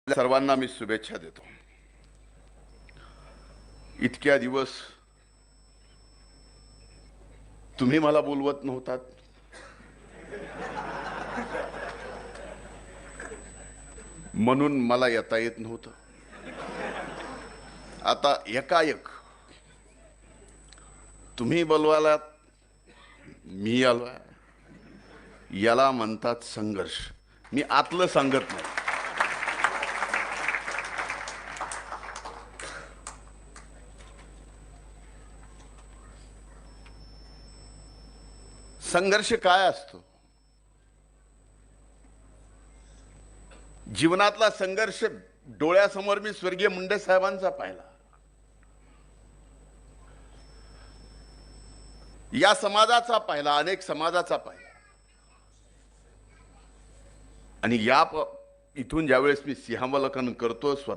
सर्वांना मी शुभेच्छा देतो। इतक्या दिवस तुम्ही मला बोलवत नव्हतात, म्हणून मला येता येत नव्हतं। आता एकाएक तुम्ही बोलवालात, मी आलोय, याला म्हणतात संघर्ष। मी आतलं सांगत नाही। संघर्ष काय असतो? जीवनातला संघर्ष डोळ्यासमोर मी स्वर्गीय मुंडे साहेबांचा पाहिला। या समाजाचा पाहिला, अनेक समाजाचा पाहिला। आणि इथून ज्यावेळेस मी सिंहावलोकन करतो